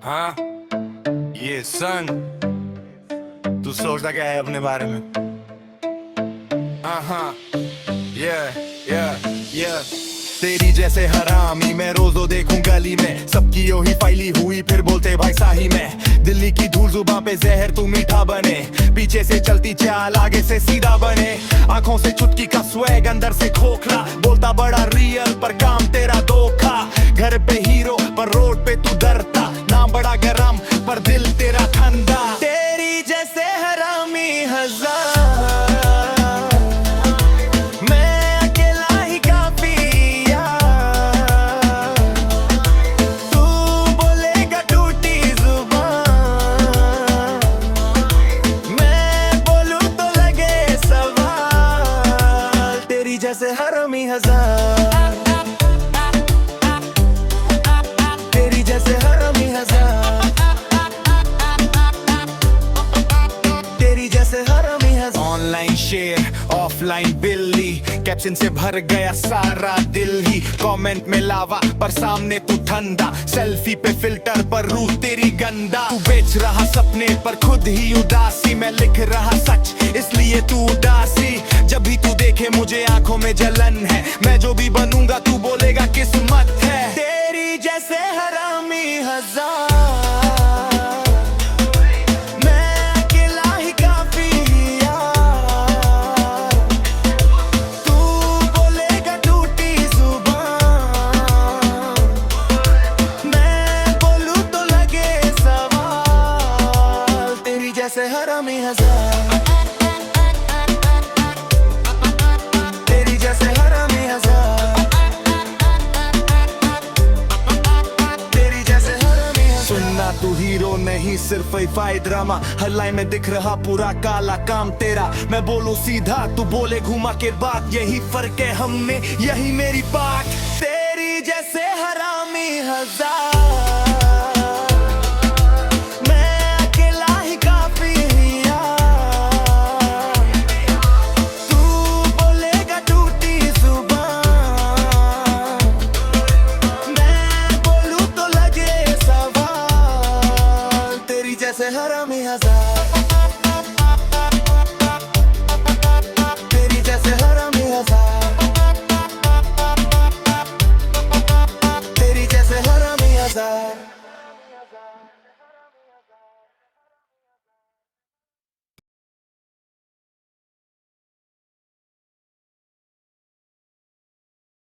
हाँ ये सन, तू सोचता क्या है अपने बारे में? हाँ yeah तेरी जैसे हरामी मैं रोजो देखूं गली में, सबकी यो ही फैली हुई फिर बोलते भाई साही में। दिल्ली की धूल जुबां पे जहर तू मीठा बने, पीछे से चलती चाल आगे से सीधा बने। आंखों से चुटकी का स्वैग अंदर से खोखला, बोलता बड़ा रियल पर काम तेरा धोखा। घर पे हीरो पर रोड पे तू डरता, नाम बड़ा गरम पर दिल तेरा ठंडा। तेरी जैसे हरामी हजार, जैसे हरामी हजार, तेरी जैसे हरामी हजार, तेरी जैसे हरामी हजार। ऑनलाइन शेयर ऑफलाइन बिल्ली, कैप्शन से भर गया सारा दिल ही। कमेंट में लावा पर सामने तू ठंडा, सेल्फी पे फिल्टर पर रूह तेरी गंदा। तू बेच रहा सपने पर खुद ही उदासी, मैं लिख रहा सच इसलिए तू उदासी। जब भी तू देखे मुझे आंखों में जलन है, मैं जो भी बनूंगा तू बोलेगा किस्मत है। तेरी जैसे हरामी हजार, मैं अकेला ही काफी यार। तू बोलेगा टूटी जुबान, मैं बोलूं तो लगे सवाल। तेरी जैसे हरामी हजार, तू हीरो नहीं सिर्फ फाइट ड्रामा, हर लाइन में दिख रहा पूरा काला काम तेरा। मैं बोलूं सीधा तू बोले घुमा के बात, यही फर्क है हम में यही मेरी बात। तेरी जैसे हरामी हजार, मैं अकेला ही काफी यार। तू बोलेगा टूटी जुबान, मैं बोलूं तो लगे सवाल। तेरी जैसे हरामी हजार।